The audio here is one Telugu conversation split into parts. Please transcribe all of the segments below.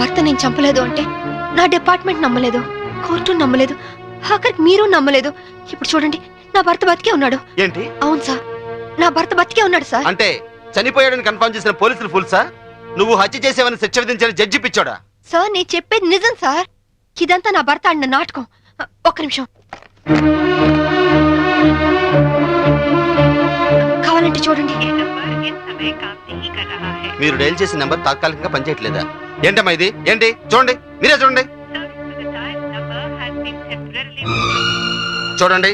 భర్త నేను చంపలేదు అంటే నా డిపార్ట్మెంట్ నమ్మలేదు, కోర్టు నమ్మలేదు, ఆఖరికి మీరు నమ్మలేదు. ఇప్పుడు చూడండి, నా భర్త బతికే ఉన్నాడు. ఏంటి? అవును సార్, నా భర్త బతికే ఉన్నాడు సార్. అంటే చనిపోయాడని కన్ఫర్మ్ చేసిన పోలీసులు ఫుల్సా? నువ్వు హత్య చేసేవని శిక్ష విధించిన జడ్జి పిచ్చాడా? సార్ నేను చెప్పేది నిజం సార్. ఇదంతా నా భర్త ఆడిన నాటకం. ఒక్క నిమిషం, కావాలంటే చూడండి. మీరు డైల్ చేసిన నెంబర్ తాత్కాలికంగా పనిచేయట్లేదా? ఏంటమ్మా ఇది? ఏంటి? చూడండి, మీరే చూడండి. చూడండి,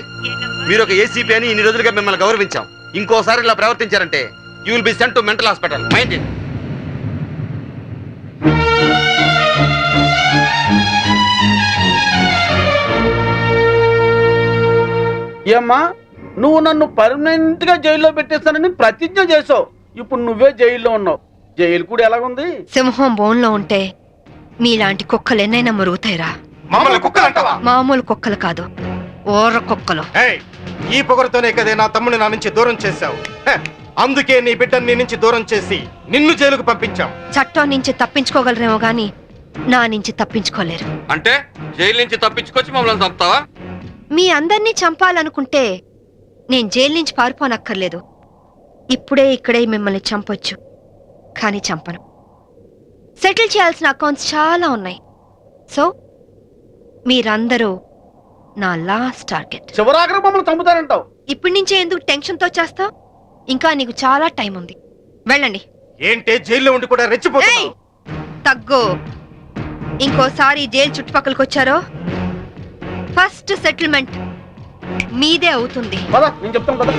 మీరు ఒక ఏసీపీ అని ఇన్ని రోజులుగా మిమ్మల్ని గౌరవించాం. ఇంకోసారి ఇలా ప్రవర్తించారంటే you will be sent to mental hospital. Mind it. ఏమ్మా, నువ్వు నన్ను పర్మనెంట్ గా జైల్లో పెట్టేస్తానని ప్రతిజ్ఞ చేసావు. ఇప్పుడు నువ్వే జైల్లో ఉన్నావు. జైలు కూడా ఎలాగుంది? సింహం బోన్లో ఉంటే మీలాంటి కుక్కలు ఎన్నైనా మురుగుతాయిరా. మామూలు కుక్కలు కాదు, ఓర కుక్కలు. ఈ పొగరుతోనే కదే నా తమ్ముని నా నుంచి దూరం చేశావు. అందుకే నీ బిడ్డని నీ నుంచి దూరం చేసి నిన్ను జైలుకు పంపించాం. చట్టం నుంచి తప్పించుకోగలరేమో గాని నా నుంచి తప్పించుకోలేరు. అంటే జైలు నుంచి తప్పించుకొచ్చి మమ్మల్ని చంపుతావా? మీ అందరినీ చంపాలనుకుంటే నేను జైలు నుంచి పారిపోనక్కర్లేదు. ఇప్పుడే ఇక్కడే మిమ్మల్ని చంపొచ్చు, కానీ చంపను. సెటిల్ చేయాల్సిన అకౌంట్స్ చాలా ఉన్నాయి. సో మీరందరూ నా లాస్ట్ టార్గెట్. చివరాఖరి మమ్మల్ని చంపుతారంటావు? ఇప్పటి నుంచే ఎందుకు టెన్షన్తో చేస్తావు? ఇంకా నీకు చాలా టైం ఉంది, వెళ్ళండి. ఏంటే జైల్లో ఉండి కూడా రెచ్చిపోతున్నావు? తగ్గు. ఇంకోసారి జైలు చుట్టుపక్కలకి వచ్చారో ఫస్ట్ సెటిల్మెంట్ మీదే అవుతుంది. పద, నేను చెప్తాను కదా.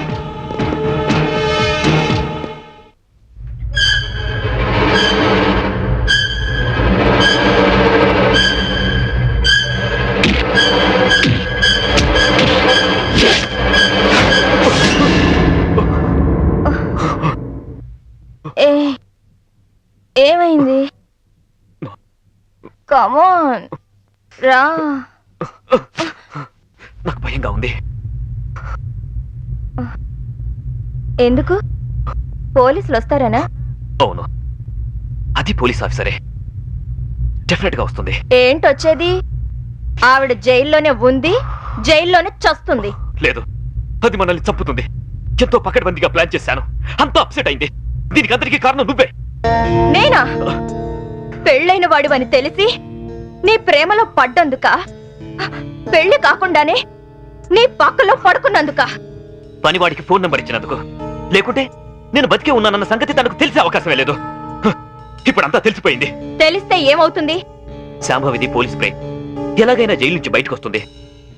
ఏమైంది? కమాన్ రా. నాకు భయంగా ఉంది. ఎందుకు? పోలీసులు వస్తారనా? అవును, అది పోలీస్ ఆఫీసరే. డెఫినెట్ గా వస్తుంది. ఏంటొచ్చేది? ఆవిడ జైల్లోనే ఉంది, జైల్లోనే చస్తుంది. లేదు, అది మనల్ని చంపుతుంది. ఎంతో పకడ్బందీగా ప్లాన్ చేశాను, అంతా అప్సెట్ అయింది. దీనికి అందరికీ కారణం నువ్వే. నేనా? పెళ్ళైన వాడివని తెలిసి నీ ప్రేమలో పడ్డందుక? పెళ్లి కాకుండానే నీ పక్కలో పడుకున్నందుక? పనివాడికి ఫోన్ నంబర్ ఇచ్చినందుకు. లేకుంటే నేను బతికే ఉన్నానన్న సంగతి తనకు తెలిసే అవకాశమే లేదు. ఇప్పుడంతా తెలిసిపోయింది. తెలిస్తే ఏమవుతుంది? శాంభవిది పోలీస్ బ్రెయిన్ ఎలాగైనా జైలు నుంచి బయటకు వస్తుంది.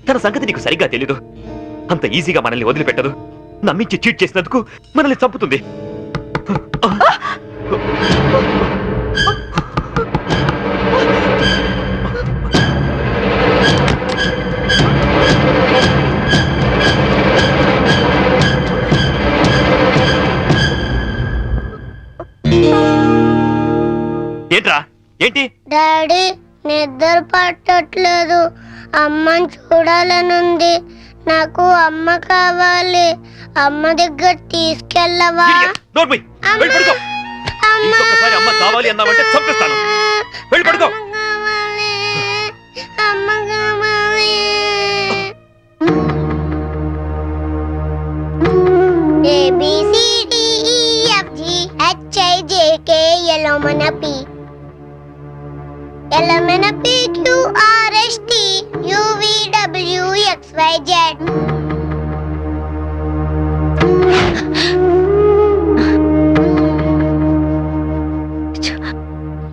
తన సంగతి నీకు సరిగ్గా తెలీదు. అంత ఈజీగా మనల్ని వదిలిపెట్టదు. నమ్మించి చీట్ చేసినందుకు మనల్ని చంపుతుంది. ఏంట్రా? ఏంటి? డాడీ, నిద్ర పట్టట్లేదు. అమ్మని చూడాలనుంది. నాకు అమ్మ కావాలి. అమ్మ దగ్గర తీసుకెళ్ళవా? ఇంకొకసారి అమ్మ కావాలి అన్నావంటే చంపేస్తాను. వెళ్ళి పడుకో. అమ్మ కావాలి. ABCDEFG HIJK LMNP QRST UVWXYZ.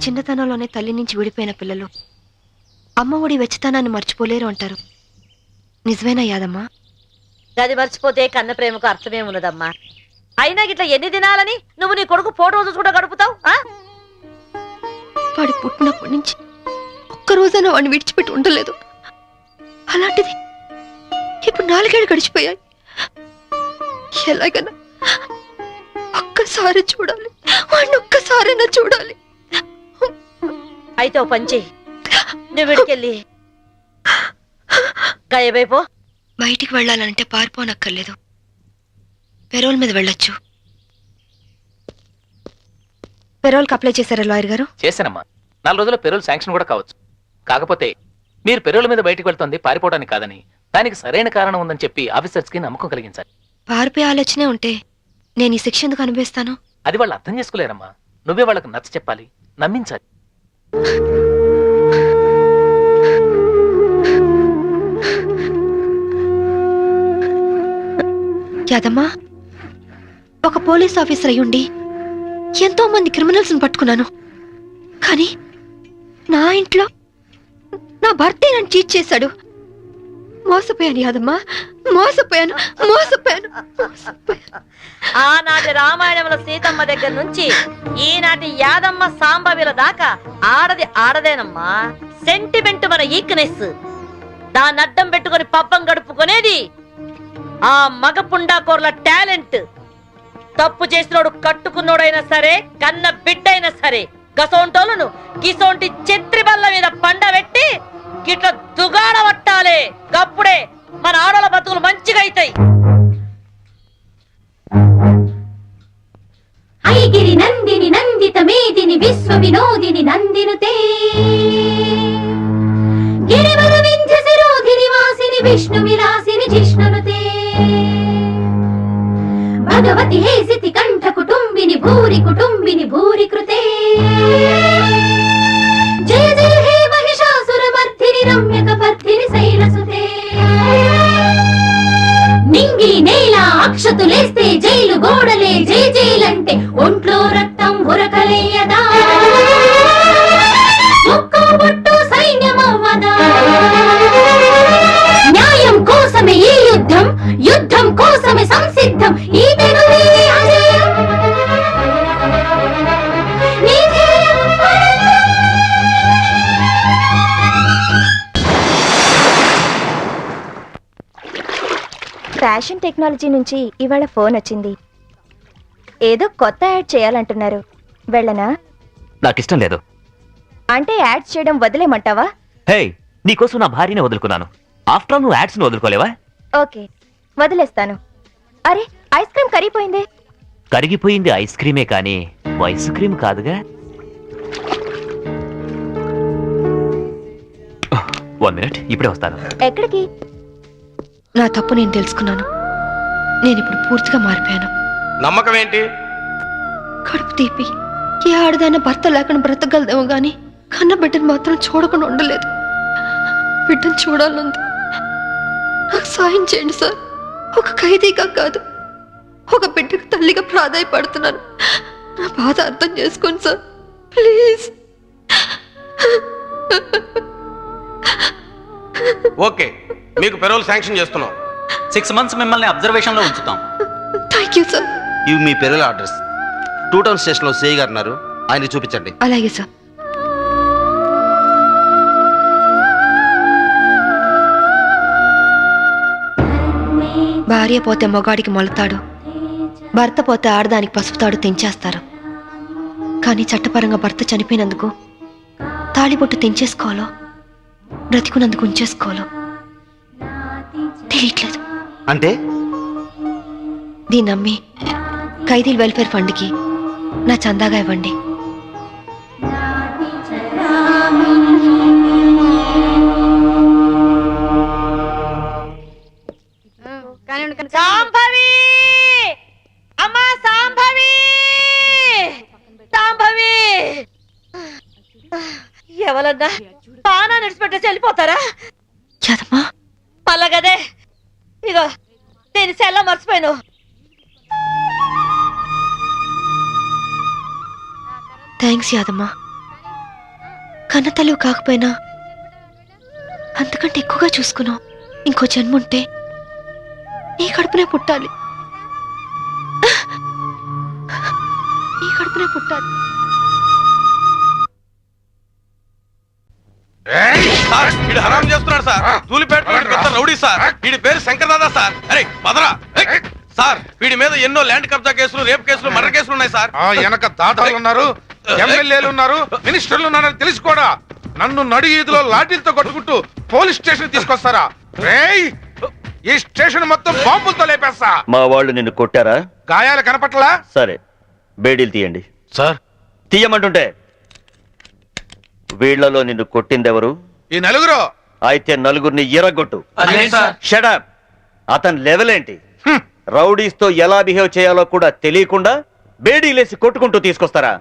చిన్నతనంలోనే తల్లి నుంచి విడిపోయిన పిల్లలు అమ్మ ఒడి వెచ్చతనాన్ని మర్చిపోలేరు అంటారు. నిజమేనా యాదమ్మా? గది మర్చిపోతే కన్న ప్రేమకు అర్థమేమున్నదమ్మా. అయినా గిట్లా ఎన్ని దినాలని నువ్వు నీ కొడుకు ఫోటో చూసుకుంటూ గడుపుతావు? వాడి పుట్టినప్పటి నుంచి ఒక్కరోజైనా వాడిని విడిచిపెట్టి ఉండలేదు. అలాంటిది ఇప్పుడు 4 ఏళ్ళు గడిచిపోయాయి. ఎలాగైనా ఒక్కసారి చూడాలి, వాడిని ఒక్కసారైనా చూడాలి. అయితే ఓ పంచి, నువ్వు విడికెళ్ళి గాయబైపో. బయటికి వెళ్ళాలంటే పారిపోనక్కర్లేదు, పెరోల్ మీద వెళ్ళొచ్చు. పెరోల్కి అప్లై చేశారా లాయర్ గారు? చేశానమ్మా. 4 రోజుల్లో పెరోల్ శాంక్షన్ కూడా కావచ్చు. కాకపోతే మీరు పెరోల్ మీద బయటకు వెళ్తుంది పారిపోవడానికి కాదని, దానికి సరైన కారణం ఉందని చెప్పి ఆఫీసర్స్ కి నమ్మకం కలిగించాలి. పారిపోయే ఆలోచనే ఉంటే నేను ఈ శిక్ష ఎందుకు అనుభవిస్తాను? అది వాళ్ళు అర్థం చేసుకోలేరమ్మా. నువ్వే వాళ్ళకి నచ్చ చెప్పాలి, నమ్మించాలి. యాదమ్మా, ఒక పోలీస్ ఆఫీసర్ అయ్యుండి ఎంతో మంది క్రిమినల్స్ పట్టుకున్నాను. కానీ నా ఇంట్లో నా భర్తే నన్ను చీట్ చేశాడు. మోసపోయాను యాదమ్మా, మోసపోయాను. ఆనాటి రామాయణంలో సీతమ్మ దగ్గర నుంచి ఈనాటి యాదమ్మ సాంబవిల దాకా ఆడది ఆడదేనమ్మా. సెంటిమెంట్ మన ఈక్నెస్. దాన్ని అడ్డం పెట్టుకుని పబ్బం గడుపుకునేది ఆ మగ పుండాకోర్ల టాలెంట్. తప్పు చేసినోడు కట్టుకున్నోడైనా సరే, కన్న బిడ్డైనా సరే, గసోంటోలను గిసోంటి చెత్రి బల్ల మీద పండబెట్టి గిట్ల దుగాడ పట్టాలే. గప్పుడే మన ఆడల బతుకులు మంచిగా అవుతాయి. ఐగిరి నందిని నందిత మేదిని విశ్వ వినోదిని నందినుతే గిరివర వింధ్య శిరోధిని వాసిని విష్ణు విలాసిని జిష్ణునుతే భగవతి హేసితి కంఠ కుటుంబిని భూరి కృతే జయ జయ హే మహిషాసుర మర్ధిని రమ్యక పర్ధిని శైలసుతే నింగి నేల అక్షతులేస్తే జైలు గోడలే జై జైలంటే ఒంట్లో రక్తం ఉరకలేయదా, ముక్కు బొట్టు సైన్యమవ్వదా. న్యాయం కోసమే ఈ యుద్ధం, యుద్ధం కోసమే సంసిద్ధం. ఈ తెగువే అజేయం, నీ ధ్యేయం ఫ్యాషన్ టెక్నాలజీ నుంచి ఇవాళ ఫోన్ వచ్చింది. ఏదో కొత్త యాడ్ చేయాలంటున్నారు. వెళ్ళనా? నాకిష్టం లేదు. అంటే యాడ్స్ చేయడం వదిలేమంటావా? హే, నీకోసం నా భార్యనే వదులుకున్నాను. ఆఫ్టర్ ఆల్ నువ్వు యాడ్స్ ను వదులుకోలేవా? ఓకే, వదిలేస్తాను. అరే, ఐస్ క్రీమ్ కరిగిపోయిందే. కరిగిపోయింది ఐస్ క్రీమే కానీ ఐస్ క్రీమ్ కాదుగా. 1 మినిట్, ఇప్పుడే వస్తాను. ఎక్కడికి? నా తప్పు నేను తెలుసుకున్నాను. నేను ఇప్పుడు పూర్తిగా మారిపోయాను. నమ్మకం ఏంటి? కడుపు తీపి ఏ ఆడదాన భర్త లేకుండా బ్రతకగలదేమో గాని కన్న బిడ్డను మాత్రం చూడకుండా ఉండలేదు. బిడ్డను చూడాలంది. నాకు సాయం చేయండి సార్. ఒక ఖైదీగా కాదు, ఒక బిడ్డకు తల్లిగా ప్రాధాయపడుతున్నాను. నా బాధ అర్థం చేసుకోండి సార్, ప్లీజ్. ఓకే, మీకు పెరోల్ శాంక్షన్ చేస్తున్నాం. 6 months మిమ్మల్ని అబ్జర్వేషన్ లో ఉంచుతాం. Thank you sir. ఇవి మీ పెరల్ ఆర్డర్స్. 2 టౌన్ స్టేషన్ లో సేయ్ గారు ఉన్నారు, ఆయన చూపించండి. అలాగే సార్. భార్య పోతే మొగాడికి మొలతాడు, భర్త పోతే ఆడదానికి పసుపుతాడు తెంచేస్తారు. కానీ చట్టపరంగా భర్త చనిపోయినందుకు తాళిబొట్టు తెంచేసుకోవాలో బ్రతికున్నందుకు ఉంచేసుకోవాలో తెలియట్లేదు. అంటే దీన్ని నమ్మి ఖైదీల వెల్ఫేర్ ఫండ్కి నా చందాగా ఇవ్వండి. సాంభవి, అమ్మా సాంభవి, సాంభవి. ఎవరన్నా పానా నడిచిపెట్టేసి వెళ్ళిపోతారా? యాదమ్మా, పల్లగదే ఇగో నేను సెల్ల మర్చిపోయాను. థ్యాంక్స్ యాదమ్మా. కన్న తల్లి కాకపోయినా అంతకంటే ఎక్కువగా చూసుకున్నావు. ఇంకో జన్ముంటే నీ కడుపునే పుట్టాలి, నీ కడుపునే పుట్టాలి. సార్, వీడు హరాం చేస్తున్నాడు సార్. ధూళిపేట పెద్ద రౌడీ సార్. వీడి పేరు శంకర్ దాదా సార్. అరే పదరా సార్. వీడి మీద ఎన్నో ల్యాండ్ కబ్జా కేసులు, రేప్ కేసులు, మర్డర్ కేసులు ఉన్నాయి సార్. వెనక దాదాలు ఉన్నారు, ఎమ్మెల్యేలు ఉన్నారు, మినిస్టర్లు ఉన్నారని తెలిసి కూడా నన్ను నడి ఈదులో లాఠీలతో కొట్టుకుంటూ పోలీస్ స్టేషన్ తీసుకొస్తారా? రేయ్, ఈ స్టేషన్ మొత్తం బాంబులతో లేపేస్తా. మా వాళ్ళు నిన్ను కొట్టారా? గాయాలు కనపట్లా? సరే, బేడీలు తీయండి. సార్ తీయమంటుంటే వీళ్లలో నిన్ను కొట్టిందెవరు? ఈ నలుగురు. అయితే నలుగురిని ఎరగొట్టు. అదేంటి సార్? షడప్. అతని లెవెల్ ఏంటి? రౌడీస్తో ఎలా బిహేవ్ చేయాలో కూడా తెలియకుండా బేడీలేసి కొట్టుకుంటూ తీసుకొస్తారా?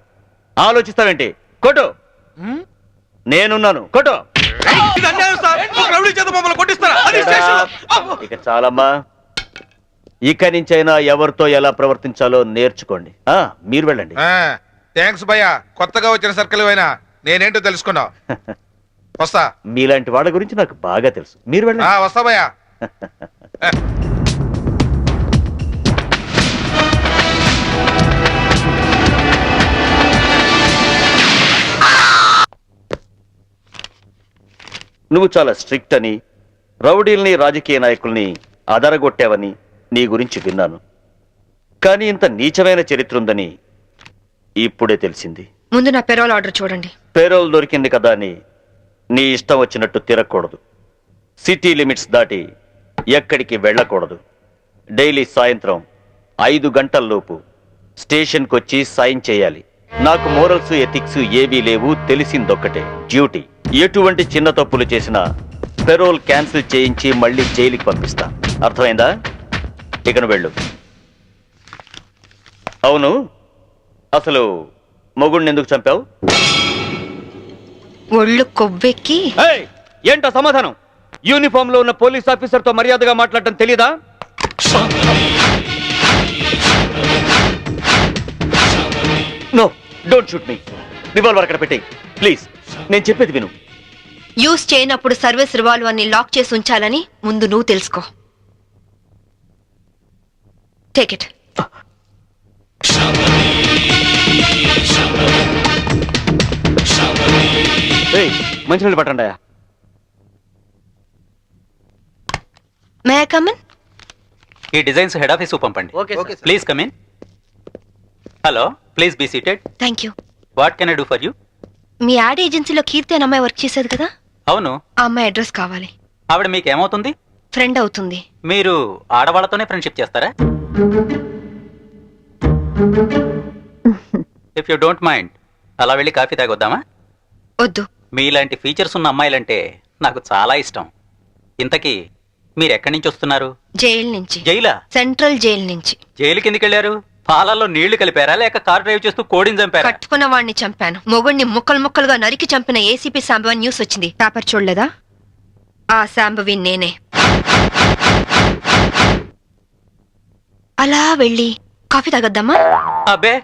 ఆలోచిస్తావేంటి? కొట్టు. నేనున్నాను, కొట్టు. ఇది అన్యాయం సార్. ఒక రౌడీ చేత మమ్మల్ని కొట్టిస్తారా? అది స్టేషన్. ఇక చాలమ్మా. ఇక నుంచైనా ఎవరితో ఎలా ప్రవర్తించాలో నేర్చుకోండి. మీరు వెళ్ళండి. థ్యాంక్స్ భయ్యా, కొత్తగా వచ్చిన సర్కిల్ అయినా నేనేంటో తెలుసుకున్నావు. వస్తా. మీలాంటి వాళ్ళ గురించి నాకు బాగా తెలుసు. మీరు వెళ్ళండి. వస్తా భయ్యా. నువ్వు చాలా స్ట్రిక్ట్ అని, రౌడీల్ని రాజకీయ నాయకుల్ని అదరగొట్టావని నీ గురించి విన్నాను. కానీ ఇంత నీచమైన చరిత్ర ఉందని ఇప్పుడే తెలిసింది. ముందు నా పెరోల్ ఆర్డర్ చూడండి. పేరోల్ దొరికింది కదా అని నీ ఇష్టం వచ్చినట్టు తిరగకూడదు. సిటీ లిమిట్స్ దాటి ఎక్కడికి వెళ్ళకూడదు. డైలీ సాయంత్రం 5 గంటల్లోపు స్టేషన్కి వచ్చి సైన్ చేయాలి. నాకు మోరల్స్ ఎథిక్స్ ఏవీ లేవు. తెలిసిందొక్కటే, డ్యూటీ. ఎటువంటి చిన్న తప్పులు చేసినా పెరోల్ క్యాన్సిల్ చేయించి మళ్ళీ జైలుకి పంపిస్తా. అర్థమైందా? ఇకను వెళ్ళు. అవును, అసలు మొగుడిని ఎందుకు చంపావు? ఒళ్ళు కొవ్వెక్కి. ఏంటో సమాధానం? యూనిఫామ్ లో ఉన్న పోలీస్ ఆఫీసర్ తో మర్యాదగా మాట్లాడటం తెలీదా? No, don't shoot me. Revolver అక్కడ పెట్టేయ్ ప్లీజ్. నేను చెప్పేది విను. యూజ్ చేయనప్పుడు సర్వీస్ రివాల్వర్ ని లాక్ చేసి ఉంచాలని ముందు నువ్వు తెలుసుకో. Take it. మంచినీళ్ళు పట్టండి. May I come in? ఈ డిజైన్స్ హెడ్ ఆఫీస్ పంపండి. Please come in. Hello, please be seated. Thank you. What can I do for you? మీ యాడ్ ఏజెన్సీలో కీర్తి అనే అమ్మాయి వర్క్ చేసేది కదా? అవును. ఆ అమ్మాయి అడ్రస్ కావాలి. ఆవిడ మీకు ఏమవుతుంది? ఫ్రెండ్ అవుతుంది. మీరు ఆడవాళ్ళతోనే ఫ్రెండ్షిప్ చేస్తారా? ఇఫ్ యూ డోంట్ మైండ్, అలా వెళ్ళి కాఫీ తాగొద్దామా? వద్దు. మీలాంటి ఫీచర్స్ ఉన్న అమ్మాయిలంటే నాకు చాలా ఇష్టం. ఇంతకీ మీరు ఎక్కడి నుంచి వస్తున్నారు? జైలు నుంచి. జైలా? సెంట్రల్ జైలు నుంచి. జైలు కిందకి వెళ్ళారు? పాలల్లో నీళ్లు కలిపారా లేక కార్ డ్రైవ్ చేస్తూ కోడిని చంపారా? కట్టుకున్న వాడిని చంపాను. మొగుడిని ముక్కలు ముక్కలుగా నరికి చంపిన ఏసీపీ శాంభవి న్యూస్ వచ్చింది. పేపర్ చూడలేదా? ఆ శాంభవి నేనే. అలా వెళ్ళి కాఫీ తాగొద్దామా? అబ్బే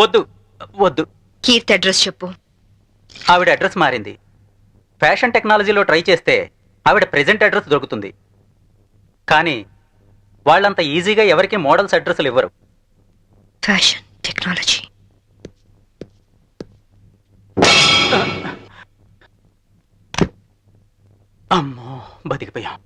వద్దు వద్దు. కీర్తి అడ్రస్ చెప్పు. ఆవిడ అడ్రస్ మారింది. ఫ్యాషన్ టెక్నాలజీలో ట్రై చేస్తే ఆవిడ ప్రెజెంట్ అడ్రస్ దొరుకుతుంది. కానీ వాళ్ళంత ఈజీగా ఎవరికి మోడల్స్ అడ్రస్లు ఇవ్వరు. Fashion technology. అమ్మో, బతికిపోయాం.